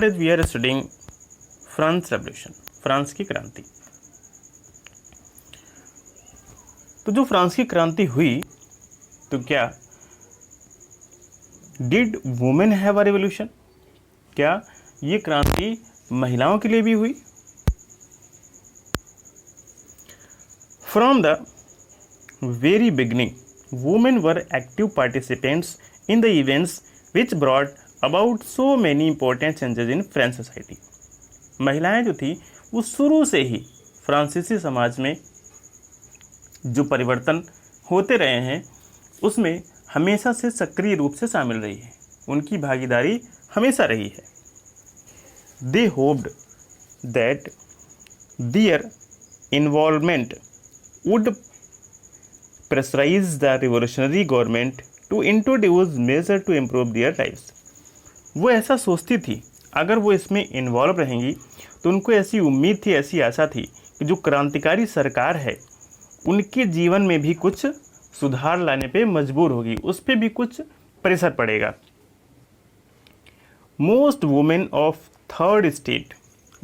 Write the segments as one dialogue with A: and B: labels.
A: We are studying France revolution, France की क्रांति। तो जो फ्रांस की क्रांति हुई, तो क्या did women have a revolution? क्या ये क्रांति महिलाओं के लिए भी हुई? From the very beginning women were active participants in the events which brought about so many important changes in French society. महिलाएं जो थी वो शुरू से ही फ्रांसीसी समाज में जो परिवर्तन होते रहे हैं उसमें हमेशा से सक्रिय रूप से शामिल रही है, उनकी भागीदारी हमेशा रही है। They hoped that their involvement would pressurize the revolutionary government to introduce measures to improve their lives. वो ऐसा सोचती थी अगर वो इसमें इन्वॉल्व रहेंगी तो उनको ऐसी उम्मीद थी, ऐसी आशा थी कि जो क्रांतिकारी सरकार है उनके जीवन में भी कुछ सुधार लाने पे मजबूर होगी, उस पर भी कुछ प्रेशर पड़ेगा। Most women of third state,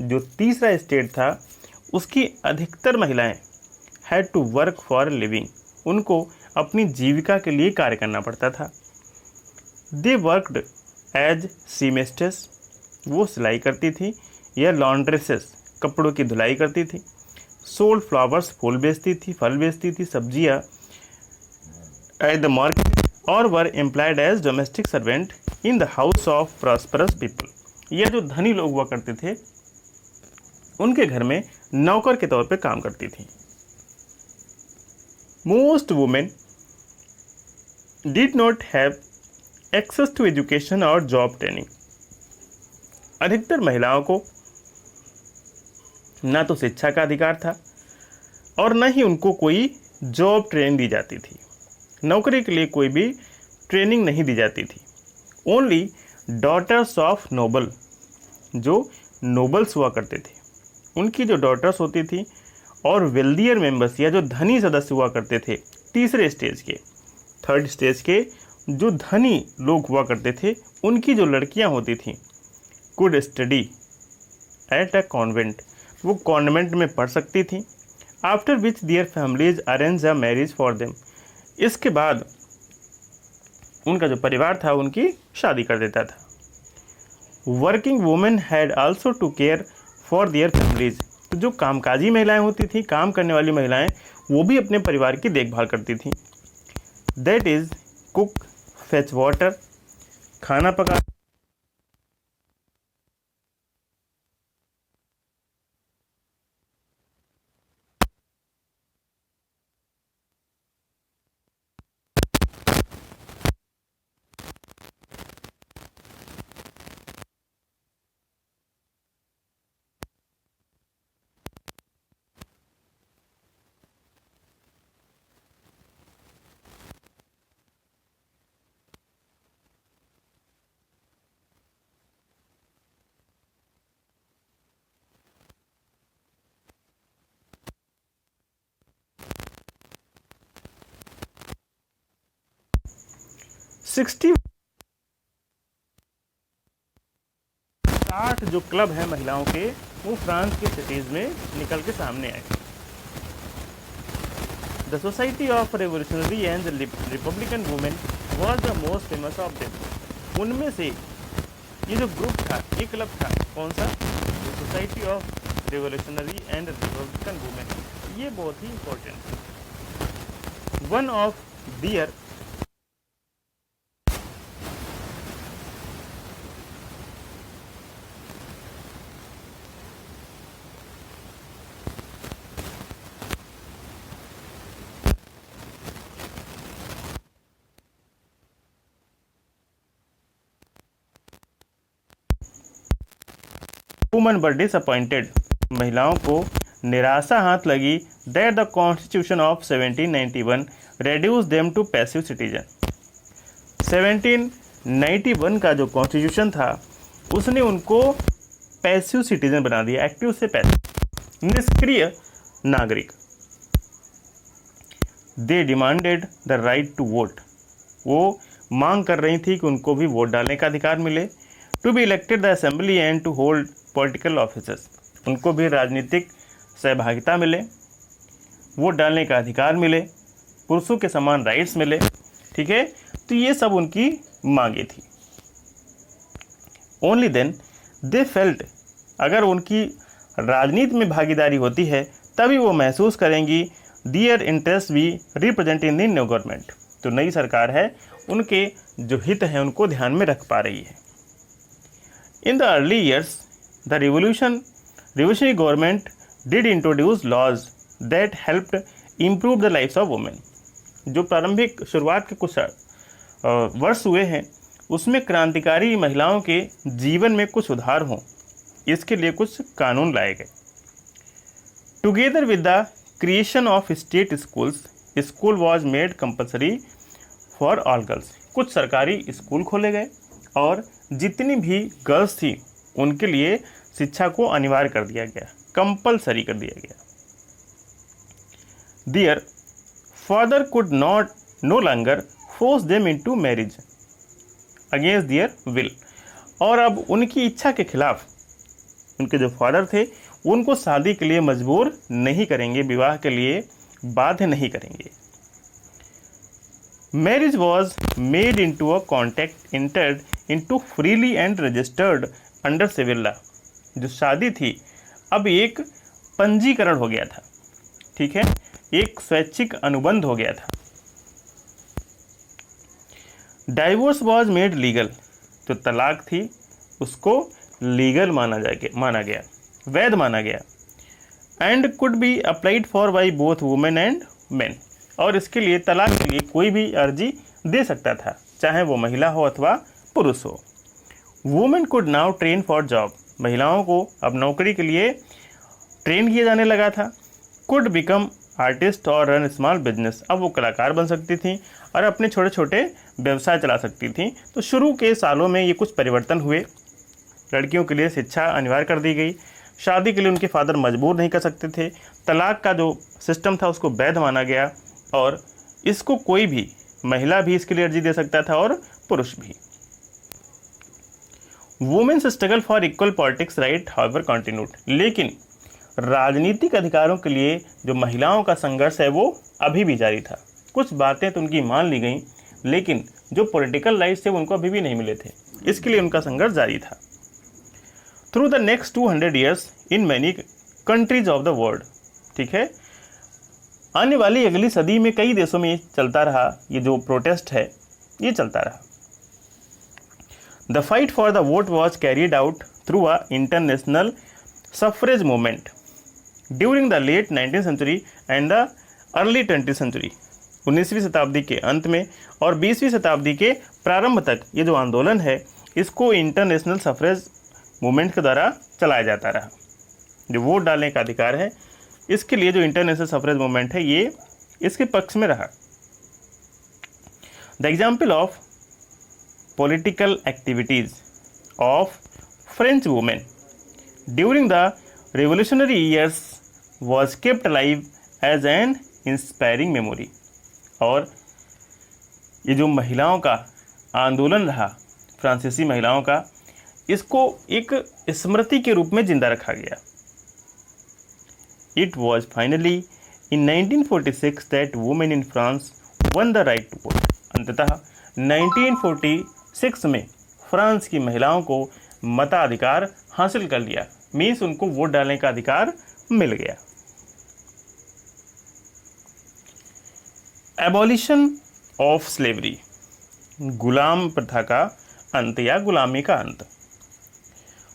A: जो तीसरा स्टेट था, उसकी अधिकतर महिलाएं had to work for living, उनको अपनी जीविका के लिए कार्य करना पड़ता था। दे वर्कड एज सीमेस्टेस, वो सिलाई करती थी, या लॉन्ड्रेसेस, कपड़ों की धुलाई करती थी। सोल्ड फ्लावर्स, फूल बेचती थी, फल बेचती थी, सब्जियां एट द मार्केट, और were employed as domestic servant in the house of prosperous people. यह जो धनी लोग हुआ करते थे उनके घर में नौकर के तौर पे काम करती थी। Most women did not have access to education or job training. अधिकतर महिलाओं को ना तो शिक्षा का अधिकार था और न ही उनको कोई जॉब ट्रेनिंग दी जाती थी, नौकरी के लिए कोई भी ट्रेनिंग नहीं दी जाती थी। ओनली डॉटर्स ऑफ नोबल, जो नोबल्स हुआ करते थे, उनकी जो डॉटर्स होती थी, और वेल्दियर मेंबर्स, या जो धनी सदस्य हुआ करते थे तीसरे स्टेज के, थर्ड स्टेज के जो धनी लोग हुआ करते थे, उनकी जो लड़कियां होती थीं could study at a convent, वो कॉन्वेंट में पढ़ सकती थीं। After which their families arrange a marriage for them, इसके बाद उनका जो परिवार था उनकी शादी कर देता था। Working women had also to care for their families, तो जो कामकाजी महिलाएं होती थी, काम करने वाली महिलाएं, वो भी अपने परिवार की देखभाल करती थी। That is cook, fetch water, खाना पका, सिक्सटी 60 जो क्लब है महिलाओं के, वो फ्रांस के सिटीज में निकल के सामने आए। The society of revolutionary and republican women was the most famous of them. उनमें से ये जो ग्रुप था, ये क्लब था, कौन सा? Society of revolutionary and republican women, ये बहुत ही इंपॉर्टेंट है। One of their woman were disappointed, महिलाओं को निराशा हाथ लगी, that the constitution of 1791 reduce them to passive citizen. 1791 का जो कॉन्स्टिट्यूशन था उसने उनको पैसिव सिटीजन बना दिया, एक्टिव से पैसिव, निष्क्रिय नागरिक। They demanded the right to vote, वो मांग कर रही थी कि उनको भी वोट डालने का अधिकार मिले। To be elected the assembly and to hold political offices, उनको भी राजनीतिक सहभागिता मिले, वोट डालने का अधिकार मिले, पुरुषों के समान राइट्स मिले। ठीक है, तो ये सब उनकी मांगे थी। ओनली देन दे फेल्ट, अगर उनकी राजनीति में भागीदारी होती है तभी वो महसूस करेंगी दियर इंटरेस्ट भी represent in the new government, तो नई सरकार है उनके जो हित हैं उनको ध्यान में रख पा रही है। In the early years the revolutionary government did introduce laws that helped improve the lifes of women, जो प्रारंभिक शुरुआत के कुछ वर्ष हुए हैं उसमें क्रांतिकारी महिलाओं के जीवन में कुछ सुधार हों, इसके लिए कुछ कानून लाए गए। Together with the creation of state schools, school was made compulsory for all girls, कुछ सरकारी स्कूल खोले गए और जितनी भी गर्ल्स थी उनके लिए शिक्षा को अनिवार्य कर दिया गया, कंपल्सरी कर दिया गया। Their father could not know longer force them into marriage against their will, और अब उनकी इच्छा के खिलाफ उनके जो फादर थे उनको शादी के लिए मजबूर नहीं करेंगे, विवाह के लिए बाध्य नहीं करेंगे। Marriage was made into a contract entered into freely and registered under civil law, जो शादी थी अब एक पंजीकरण हो गया था। ठीक है, एक स्वैच्छिक अनुबंध हो गया था। डाइवोर्स वॉज मेड लीगल, जो तलाक थी उसको लीगल माना गया, वैध माना गया। And could be applied for by both women and main, और इसके लिए तलाक के लिए कोई भी अर्जी दे सकता था, चाहे वो महिला हो अथवा पुरुष हो। Women could now train for job, महिलाओं को अब नौकरी के लिए ट्रेन किया जाने लगा था। कुड बिकम आर्टिस्ट और रन स्मॉल बिजनेस, अब वो कलाकार बन सकती थी और अपने छोटे छोटे व्यवसाय चला सकती थी। तो शुरू के सालों में ये कुछ परिवर्तन हुए। लड़कियों के लिए शिक्षा अनिवार्य कर दी गई, शादी के लिए उनके फादर मजबूर नहीं कर सकते थे, तलाक का जो सिस्टम था उसको वैध माना गया और इसको कोई भी महिला भी इसके लिए अर्जी दे सकता था और पुरुष भी। Women's struggle for equal politics right however continued, लेकिन राजनीतिक अधिकारों के लिए जो महिलाओं का संघर्ष है वो अभी भी जारी था। कुछ बातें तो उनकी मान ली गई, लेकिन जो पॉलिटिकल राइट्स थे उनको अभी भी नहीं मिले थे, इसके लिए उनका संघर्ष जारी था। Through the next 200 years in many countries of the world, ठीक है, आने वाली अगली सदी में कई देशों में चलता रहा, ये जो प्रोटेस्ट है ये चलता रहा। The fight for the vote was carried out through a international suffrage movement during the late 19th century and the early 20th century. 19वीं शताब्दी के अंत में और 20वीं शताब्दी के प्रारंभ तक ये जो आंदोलन है इसको इंटरनेशनल सफरेज मूवमेंट के द्वारा चलाया जाता रहा। जो वोट डालने का अधिकार है इसके लिए जो इंटरनेशनल सफरेज मूवमेंट है ये इसके पक्ष में रहा। The example of political activities of French women during the revolutionary years was kept alive as an inspiring memory, और ये जो महिलाओं का आंदोलन रहा फ्रांसीसी महिलाओं का, इसको एक स्मृति के रूप में जिंदा रखा गया। It was finally in 1946 that women in France won the right to vote. अंततः 1946 में फ्रांस की महिलाओं को मताधिकार हासिल कर लिया, मीन्स उनको वोट डालने का अधिकार मिल गया। एबॉलिशन ऑफ स्लेवरी, गुलाम प्रथा का अंत या गुलामी का अंत।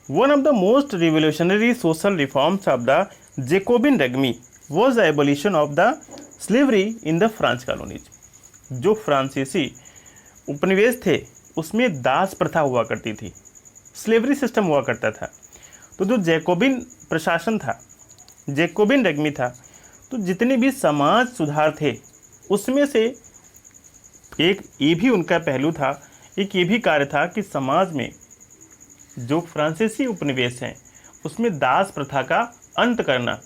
A: One of the most revolutionary social reforms of the Jacobin regime was the abolition of the slavery in the French colonies. जो फ्रांसीसी उपनिवेश थे उसमें दास प्रथा हुआ करती थी, स्लेवरी सिस्टम हुआ करता था। तो जो जैकोबिन प्रशासन था, जैकोबिन रेगमी था, तो जितने भी समाज सुधार थे उसमें से एक ये भी उनका पहलू था, एक ये भी कार्य था कि समाज में जो फ्रांसीसी उपनिवेश हैं उसमें दास प्रथा का अंत करना,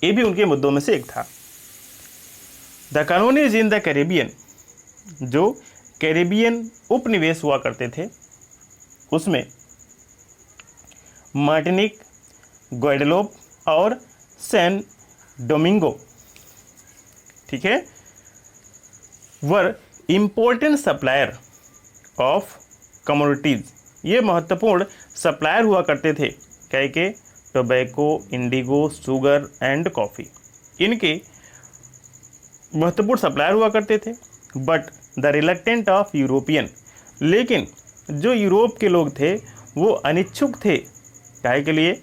A: ये भी उनके मुद्दों में से एक था। The colonies in the Caribbean, जो कैरेबियन उपनिवेश हुआ करते थे उसमें मार्टिनिक, ग्वाडेलोप और सैन डोमिंगो, ठीक है, वर इम्पोर्टेंट सप्लायर ऑफ कमोडिटीज। ये महत्वपूर्ण सप्लायर हुआ करते थे, क्या के tobacco, Indigo, sugar and coffee, इनके महत्वपूर्ण सप्लायर हुआ करते थे। But the reluctant of European, लेकिन जो यूरोप के लोग थे वो अनिच्छुक थे, काहे के लिए,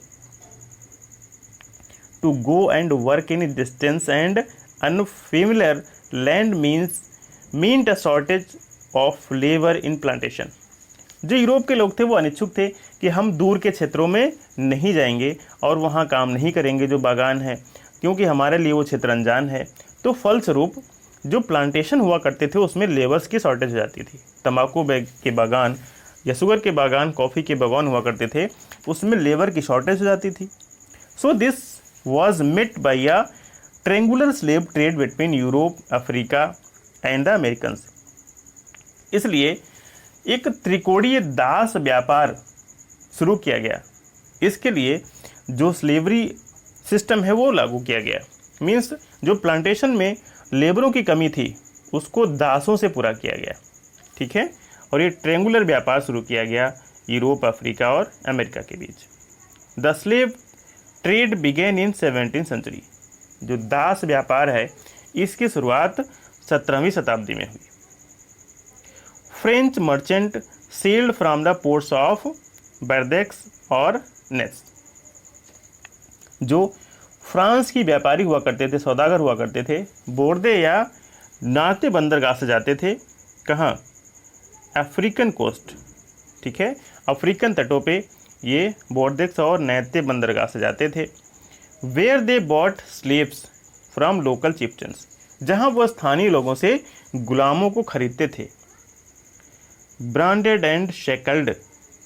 A: to go and work in distance and unfamiliar land meant a shortage of labour in plantation. जो यूरोप के लोग थे वो अनिच्छुक थे कि हम दूर के क्षेत्रों में नहीं जाएंगे और वहाँ काम नहीं करेंगे जो बागान है, क्योंकि हमारे लिए वो क्षेत्र अनजान है। तो फलस्वरूप जो प्लांटेशन हुआ करते थे उसमें लेबर्स की शॉर्टेज हो जाती थी। तंबाकू के बागान या शुगर के बागान, कॉफ़ी के बागान हुआ करते थे, उसमें लेबर की शॉर्टेज हो जाती थी। So this was met by a triangular slave trade between Europe, Africa and the Americans. इसलिए एक त्रिकोणीय दास व्यापार शुरू किया गया। इसके लिए जो स्लेवरी सिस्टम है वो लागू किया गया। मीन्स जो प्लांटेशन में लेबरों की कमी थी उसको दासों से पूरा किया गया, ठीक है। और ये ट्रेंगुलर व्यापार शुरू किया गया यूरोप, अफ्रीका और अमेरिका के बीच। The slave trade began in 17th century. जो दास व्यापार है इसकी शुरुआत 17वीं शताब्दी में हुई। French merchant sold from the ports of Bordeaux और नेस। जो फ्रांस की व्यापारी हुआ करते थे, सौदागर हुआ करते थे, बोर्दे या नाते बंदरगाह से जाते थे। कहाँ? अफ्रीकन कोस्ट, ठीक है, अफ्रीकन तटों पे ये बोर्देक्स और नैते बंदरगाह से जाते थे। Where they bought slaves from local chieftains, जहाँ वह स्थानीय लोगों से गुलामों को खरीदते थे। ब्रांडेड एंड शेकल्ड,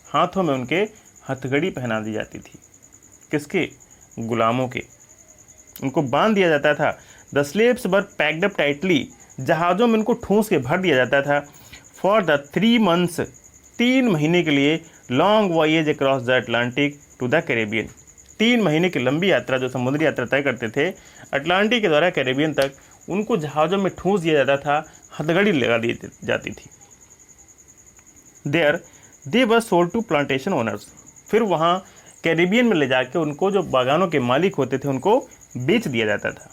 A: हाथों में उनके हथकड़ी पहना दी जाती थी। किसके? गुलामों के। उनको बांध दिया जाता था। The slaves were packed up tightly, जहाज़ों में उनको ठूंस के भर दिया जाता था। फॉर द 3 months, 3 महीने के लिए, long voyage across the Atlantic to the Caribbean. 3 महीने की लंबी यात्रा, जो समुद्री यात्रा तय करते थे अटलांटिक के द्वारा कैरेबियन तक, उनको जहाज़ों में ठूंस दिया जाता था, हथकड़ी लगा दी जाती थी। There they were sold to plantation owners, फिर वहाँ कैरेबियन में ले जाके उनको जो बागानों के मालिक होते थे उनको बेच दिया जाता था।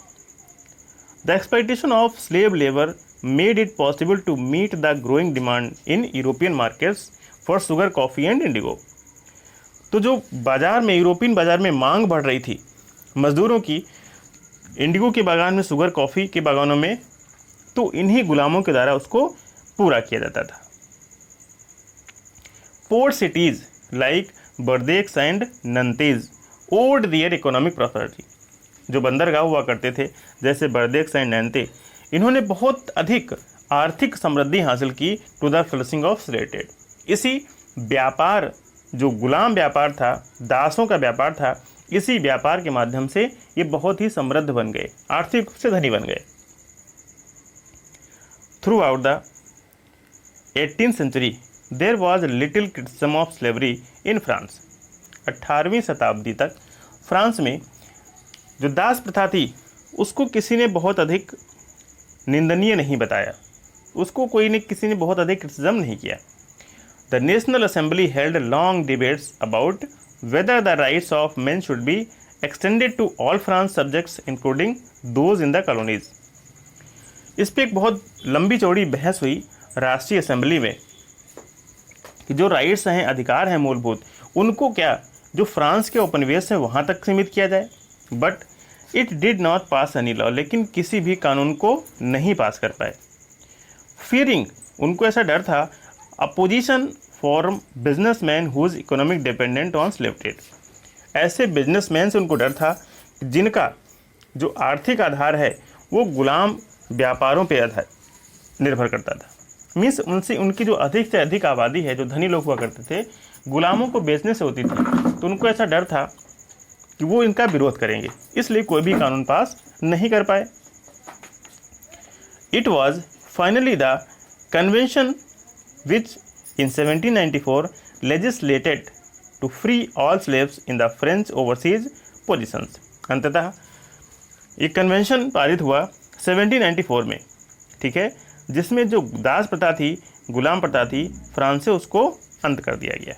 A: The exploitation of slave labour made it possible to meet the growing demand in European markets for sugar, coffee and indigo. तो जो बाजार में, यूरोपियन बाजार में मांग बढ़ रही थी मजदूरों की, इंडिगो के बागान में, शुगर, कॉफ़ी के बागानों में, तो इन्हीं गुलामों के द्वारा उसको पूरा किया जाता था। Port cities like Bordeaux and Nantes owed their economic prosperity. जो बंदरगाह हुआ करते थे जैसे बर्देक्स एंड नंते, इन्होंने बहुत अधिक आर्थिक समृद्धि हासिल की to the flourishing of slave trade. इसी व्यापार, जो गुलाम व्यापार था, दासों का व्यापार था, इसी व्यापार के माध्यम से ये बहुत ही समृद्ध बन गए, आर्थिक रूप से धनी बन गए। Throughout the 18th century there was little criticism of slavery in France. 18वीं शताब्दी तक फ्रांस में जो दास प्रथा थी उसको किसी ने बहुत अधिक निंदनीय नहीं बताया, उसको किसी ने बहुत अधिक क्रिटिसिज्म नहीं किया। The national assembly held long debates about whether the rights of men should be extended to all France subjects including those in the colonies. इस पर एक बहुत लंबी चौड़ी बहस हुई राष्ट्रीय असेंबली में कि जो राइट्स हैं, अधिकार हैं मूलभूत, उनको क्या जो फ्रांस के उपनिवेश हैं वहाँ तक सीमित किया जाए। But it did not pass any law, लेकिन किसी भी कानून को नहीं पास कर पाए। फियरिंग, उनको ऐसा डर था, opposition for businessman whose economic dependent on slave trade. ऐसे बिजनेसमैन से उनको डर था जिनका जो आर्थिक आधार है वो गुलाम व्यापारों पर निर्भर करता था। मीन्स उनसे उनकी जो अधिक से अधिक आबादी है, जो धनी लोग हुआ करते थे, गुलामों को बेचने से होती थी, तो उनको ऐसा डर था कि वो इनका विरोध करेंगे, इसलिए कोई भी कानून पास नहीं कर पाए। It was finally the convention which in 1794 legislated to free all slaves in the French overseas positions। अंततः एक कन्वेंशन पारित हुआ 1794 में, ठीक है, जिसमें जो दास प्रथा थी, गुलाम प्रथा थी, फ्रांस से उसको अंत कर दिया गया।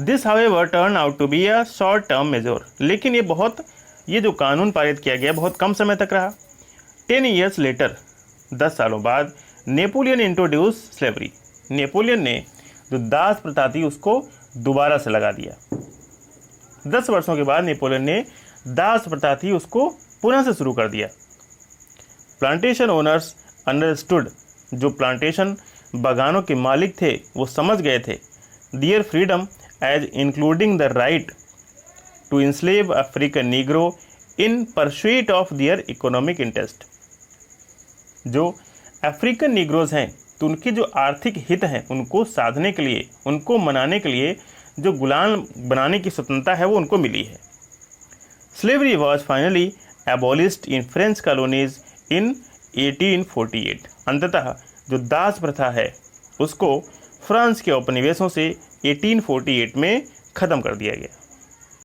A: This however turn out to be a short term measure, लेकिन ये जो कानून पारित किया गया बहुत कम समय तक रहा। 10 years लेटर, 10 सालों बाद, नेपोलियन इंट्रोड्यूस स्लेवरी, नेपोलियन ने जो दास प्रथा थी उसको दोबारा से लगा दिया। 10 वर्षों के बाद नेपोलियन ने दास प्रथा थी उसको पुनः से शुरू कर दिया। प्लांटेशन ओनर्स अंडरस्टूड, जो प्लांटेशन बागानों के मालिक थे वो समझ गए थे, their freedom as including the right to enslave African negro in pursuit of their economic interest. जो अफ्रीकन नीग्रोज हैं तो उनके जो आर्थिक हित हैं उनको साधने के लिए, उनको मनाने के लिए जो गुलाम बनाने की स्वतंत्रता है वो उनको मिली है। Slavery was finally abolished in French colonies इन 1848। अंततः जो दास प्रथा है उसको फ्रांस के उपनिवेशों से 1848 में ख़त्म कर दिया गया।